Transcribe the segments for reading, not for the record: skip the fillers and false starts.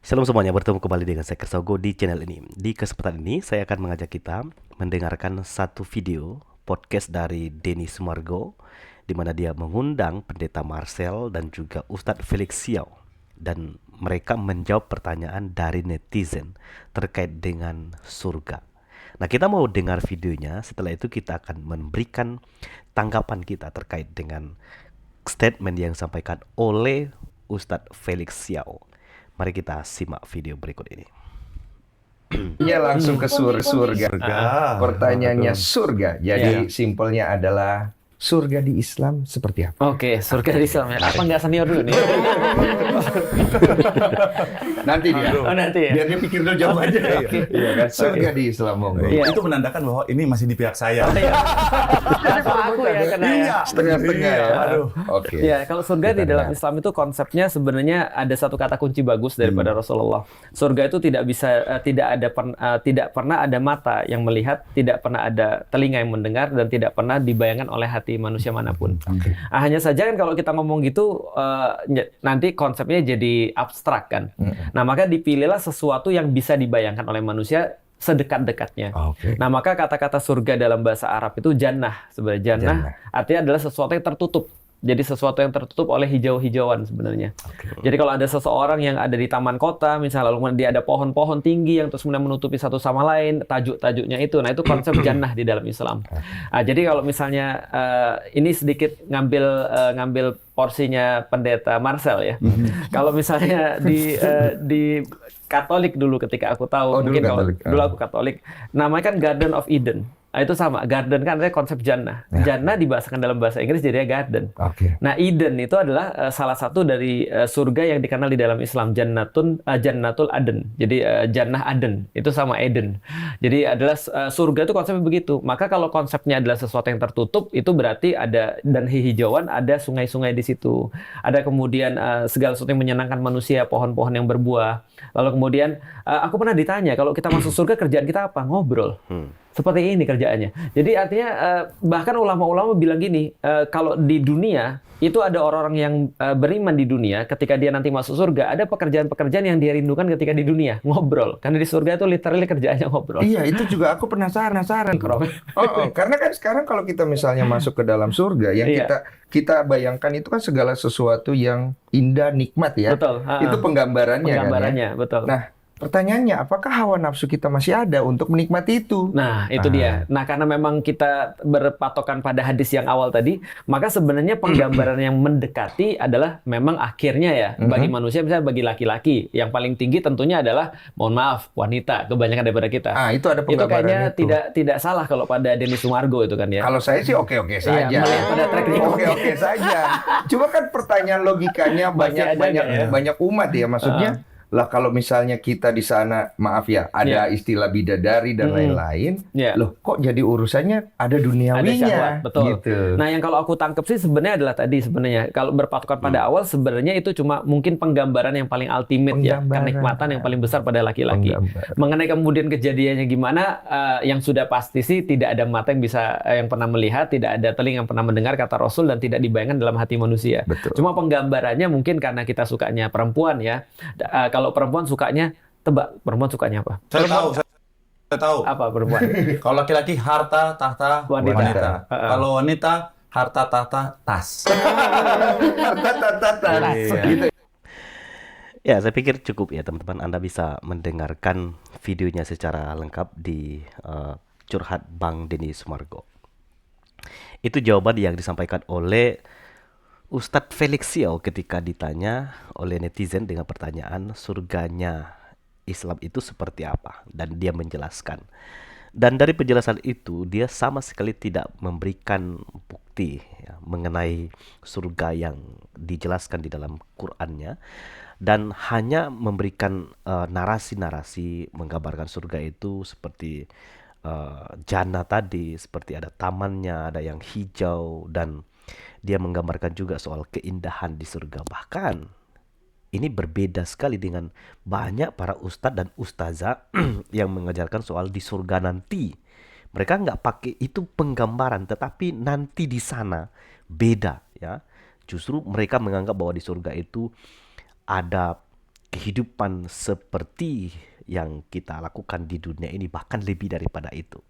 Shalom semuanya, bertemu kembali dengan saya Kersogo di channel ini. Di kesempatan ini, saya akan mengajak kita mendengarkan satu video podcast dari Denny Sumargo, di mana dia mengundang Pendeta Marcel dan juga Ustadz Felix Xiao. Dan mereka menjawab pertanyaan dari netizen terkait dengan surga. Nah, kita mau dengar videonya, setelah itu kita akan memberikan tanggapan kita terkait dengan statement yang disampaikan oleh Ustadz Felix Xiao. Mari kita simak video berikut ini. Dia langsung ke surga. Pertanyaannya surga. Jadi simpelnya adalah surga di Islam seperti apa? Oke, surga di Islam ya. Apa nggak senior dulu nih? Nanti dia. Oh, nanti ya. Biar dia pikir dulu jawabannya. Iya kan? Surga di Islam monggo. Iya. Itu menandakan bahwa ini masih di pihak saya. Jadi Pak aku ya kena ya. Setengah-setengah ya. Aduh. Oke. Ya, kalau surga Kita di dalam dengar. Islam itu konsepnya sebenarnya ada satu kata kunci bagus daripada Rasulullah. Surga itu tidak bisa tidak pernah ada mata yang melihat, tidak pernah ada telinga yang mendengar, dan tidak pernah dibayangkan oleh hati manusia manapun. Hanya saja kan kalau kita ngomong gitu nanti konsepnya jadi abstrak kan. Nah, maka dipilihlah sesuatu yang bisa dibayangkan oleh manusia sedekat-dekatnya. Oke. Nah, maka kata-kata surga dalam bahasa Arab itu jannah. Sebenarnya jannah artinya adalah sesuatu yang tertutup. Jadi sesuatu yang tertutup oleh hijau-hijauan sebenarnya. Jadi kalau ada seseorang yang ada di taman kota, misalnya lalu kemudian dia ada pohon-pohon tinggi yang terus kemudian menutupi satu sama lain, tajuk-tajuknya itu. Nah, itu konsep jannah di dalam Islam. Nah, jadi kalau misalnya ini sedikit ngambil porsinya Pendeta Marcel ya. Kalau misalnya di Katolik dulu ketika aku tahu, Oh, dulu mungkin kalau Katolik. dulu aku Katolik, namanya kan Garden of Eden. Nah, itu sama, garden kan artinya konsep jannah. Jannah dibahasakan dalam bahasa Inggris jadinya garden. Oke. Nah, Eden itu adalah salah satu dari surga yang dikenal di dalam Islam, Jannatul Aden. Jadi Jannah Aden itu sama Eden. Jadi adalah surga itu konsepnya begitu. Maka kalau konsepnya adalah sesuatu yang tertutup, itu berarti ada dan hijauan, ada sungai-sungai di situ. Ada kemudian segala sesuatu yang menyenangkan manusia, pohon-pohon yang berbuah. Lalu kemudian aku pernah ditanya, kalau kita masuk surga kerjaan kita apa? Ngobrol. Seperti ini kerjaannya. Jadi artinya bahkan ulama-ulama bilang gini, kalau di dunia itu ada orang-orang yang beriman di dunia, ketika dia nanti masuk surga, ada pekerjaan-pekerjaan yang dia rindukan ketika di dunia, ngobrol. Karena di surga itu literally kerjaannya ngobrol. Iya, itu juga aku penasaran. Karena kan sekarang kalau kita misalnya masuk ke dalam surga, yang Iya. kita bayangkan itu kan segala sesuatu yang indah, nikmat ya. Betul. Itu penggambarannya kan ya. Penggambarannya, betul. Nah, pertanyaannya, apakah hawa nafsu kita masih ada untuk menikmati itu? Nah, itu dia. Nah, karena memang kita berpatokan pada hadis yang awal tadi, maka sebenarnya penggambaran yang mendekati adalah memang akhirnya ya, bagi manusia, misalnya bagi laki-laki, yang paling tinggi tentunya adalah, mohon maaf, wanita, kebanyakan daripada kita. Itu ada Itu penggambaran kayaknya itu. tidak salah kalau pada Denny Sumargo itu kan ya. Kalau saya sih oke-oke saja. Iya, melihat pada track record. Oke-oke saja. Cuma kan pertanyaan logikanya Masih ada nggak ya? banyak umat ya, maksudnya. Lah kalau misalnya kita di sana, maaf ya, ada istilah bidadari dan lain-lain, Iya. loh kok jadi urusannya ada Ada duniawinya, syahwat, betul. gitu. Nah, yang kalau aku tangkap sih sebenarnya adalah tadi sebenarnya kalau berpatokan pada awal sebenarnya itu cuma mungkin penggambaran yang paling ultimate ya, Penggambaran. kenikmatan yang paling besar pada laki-laki. Penggambaran. Mengenai kemudian kejadiannya gimana, yang sudah pasti sih tidak ada mata yang bisa yang pernah melihat, tidak ada telinga yang pernah mendengar kata Rasul, dan tidak dibayangkan dalam hati manusia. Betul. Cuma penggambarannya mungkin karena kita sukanya perempuan ya. Kalau perempuan sukanya, tebak perempuan sukanya apa? Saya tahu. Apa perempuan? Kalau laki-laki harta tahta Wanita. wanita. Heeh. Kalau wanita harta tahta tas. Iya. Gitu. Ya, saya pikir cukup ya teman-teman. Anda bisa mendengarkan videonya secara lengkap di Curhat Bang Denny Sumargo. Itu jawaban yang disampaikan oleh Ustadz Felix Xiao ketika ditanya oleh netizen dengan pertanyaan surganya Islam itu seperti apa, dan dia menjelaskan. Dan dari penjelasan itu dia sama sekali tidak memberikan bukti ya, mengenai surga yang dijelaskan di dalam Qur'annya, dan hanya memberikan narasi-narasi menggambarkan surga itu seperti jannah tadi, seperti ada tamannya, ada yang hijau, dan dia menggambarkan juga soal keindahan di surga. Bahkan ini berbeda sekali dengan banyak para ustadz dan ustazah yang mengajarkan soal di surga nanti. Mereka nggak pakai itu penggambaran, tetapi nanti di sana beda ya. Justru mereka menganggap bahwa di surga itu ada kehidupan seperti yang kita lakukan di dunia ini, bahkan lebih daripada itu.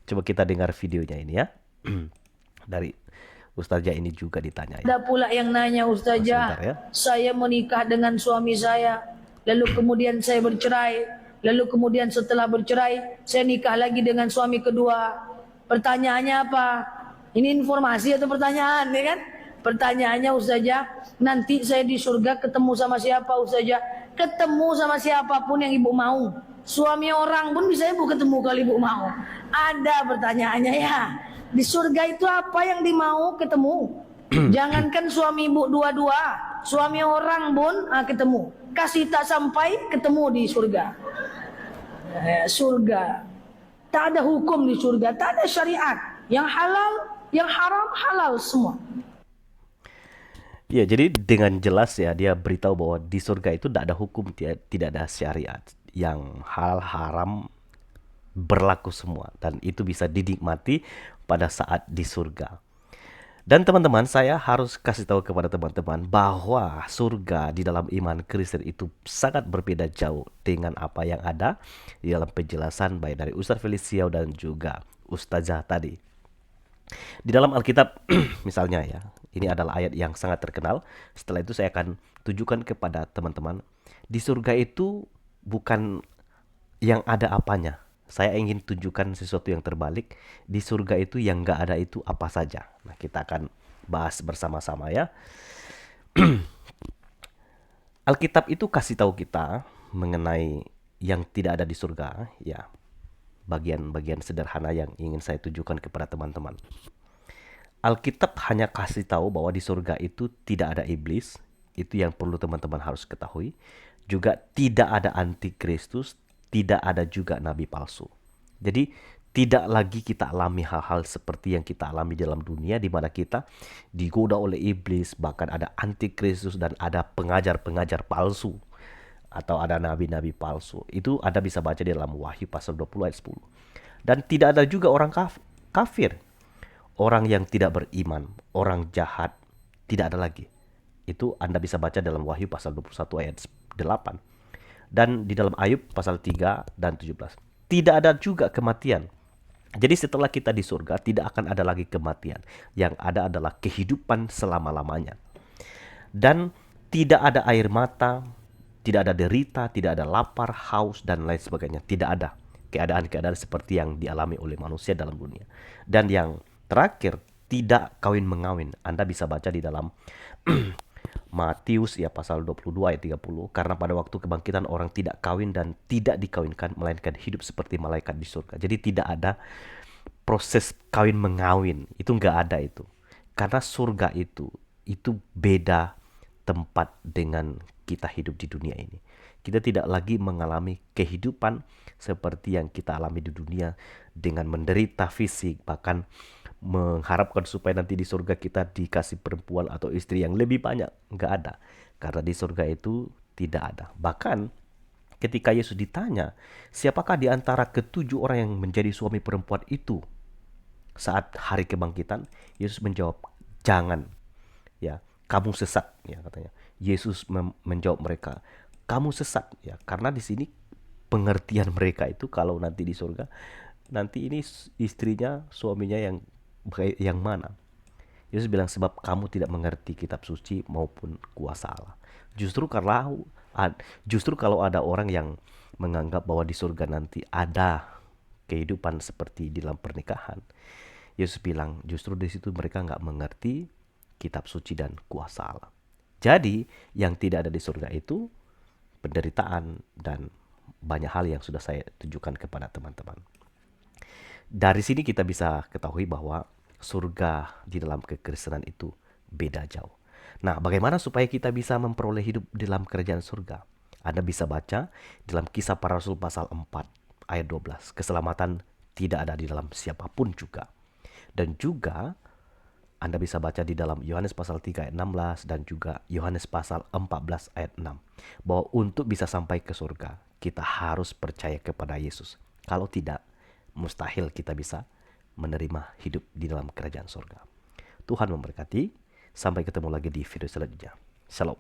Coba kita dengar videonya ini ya. Dari Ustazah ini juga ditanya ya. Ada pula yang nanya, Ustazah, Sebentar ya. saya menikah dengan suami saya, lalu kemudian saya bercerai, lalu kemudian setelah bercerai, saya nikah lagi dengan suami kedua. Pertanyaannya apa? Ini informasi atau pertanyaan, ya kan? Pertanyaannya, Ustazah, nanti saya di surga ketemu sama siapa, Ustazah? Ketemu sama siapapun yang ibu mau. Suami orang pun bisa ibu ketemu kalau ibu mau. Ada pertanyaannya ya. Di surga itu apa yang dimau ketemu. Jangankan suami ibu dua-dua, suami orang pun ketemu. Kasih tak sampai ketemu di surga. Surga. Tak ada hukum di surga, tak ada syariat. Yang halal, yang haram halal semua. Ya, jadi dengan jelas ya dia beritahu bahwa di surga itu tidak ada hukum, tidak ada syariat. Yang hal haram berlaku semua dan itu bisa dinikmati pada saat di surga. Dan teman-teman, saya harus kasih tahu kepada teman-teman bahwa surga di dalam iman Kristen itu sangat berbeda jauh dengan apa yang ada di dalam penjelasan baik dari Ustaz Feliciao dan juga Ustazah tadi. Di dalam Alkitab misalnya ya, ini adalah ayat yang sangat terkenal. Setelah itu saya akan tunjukkan kepada teman-teman, di surga itu bukan yang ada apanya. Saya ingin tunjukkan sesuatu yang terbalik. Di surga itu yang gak ada itu apa saja. Nah, kita akan bahas bersama-sama ya. Alkitab itu kasih tahu kita mengenai yang tidak ada di surga ya. Bagian-bagian sederhana yang ingin saya tunjukkan kepada teman-teman. Alkitab hanya kasih tahu bahwa di surga itu tidak ada iblis. Itu yang perlu teman-teman harus ketahui. Juga tidak ada antikristus, tidak ada juga nabi palsu. Jadi tidak lagi kita alami hal-hal seperti yang kita alami dalam dunia, di mana kita digoda oleh iblis, bahkan ada antikristus dan ada pengajar-pengajar palsu atau ada nabi-nabi palsu. Itu Anda bisa baca di dalam Wahyu pasal 20 ayat 10. Dan tidak ada juga orang kafir. Orang yang tidak beriman, orang jahat, tidak ada lagi. Itu Anda bisa baca dalam Wahyu pasal 21 ayat 8. Dan di dalam Ayub pasal 3 dan 17. Tidak ada juga kematian. Jadi setelah kita di surga tidak akan ada lagi kematian. Yang ada adalah kehidupan selama-lamanya. Dan tidak ada air mata, tidak ada derita, tidak ada lapar, haus, dan lain sebagainya. Tidak ada keadaan-keadaan seperti yang dialami oleh manusia dalam dunia. Dan yang terakhir, tidak kawin mengawin. Anda bisa baca di dalam Matius ya pasal 22 ayat 30. Karena pada waktu kebangkitan orang tidak kawin dan tidak dikawinkan, melainkan hidup seperti malaikat di surga. Jadi tidak ada proses kawin mengawin. Itu nggak ada itu. Karena surga itu beda tempat dengan kita hidup di dunia ini. Kita tidak lagi mengalami kehidupan seperti yang kita alami di dunia dengan menderita fisik, bahkan mengharapkan supaya nanti di surga kita dikasih perempuan atau istri yang lebih banyak. Nggak ada. Karena di surga itu tidak ada. Bahkan ketika Yesus ditanya, siapakah di antara ketujuh orang yang menjadi suami perempuan itu saat hari kebangkitan, Yesus menjawab, jangan. Ya, kamu sesat, ya katanya. Yesus menjawab mereka, kamu sesat, ya. Karena di sini pengertian mereka itu kalau nanti di surga, nanti ini istrinya, suaminya yang mana? Yesus bilang, sebab kamu tidak mengerti kitab suci maupun kuasa Allah. Justru kalau ada orang yang menganggap bahwa di surga nanti ada kehidupan seperti di dalam pernikahan, Yesus bilang justru di situ mereka nggak mengerti kitab suci dan kuasa Allah. Jadi yang tidak ada di surga itu penderitaan dan banyak hal yang sudah saya tunjukkan kepada teman-teman. Dari sini kita bisa ketahui bahwa surga di dalam kekristenan itu beda jauh. Nah, bagaimana supaya kita bisa memperoleh hidup di dalam kerajaan surga? Anda bisa baca dalam Kisah Para Rasul pasal 4 ayat 12. Keselamatan tidak ada di dalam siapapun juga. Dan juga Anda bisa baca di dalam Yohanes pasal 3 ayat 16 dan juga Yohanes pasal 14 ayat 6. Bahwa untuk bisa sampai ke surga, kita harus percaya kepada Yesus. Kalau tidak, mustahil kita bisa menerima hidup di dalam kerajaan surga. Tuhan memberkati. Sampai ketemu lagi di video selanjutnya. Shalom.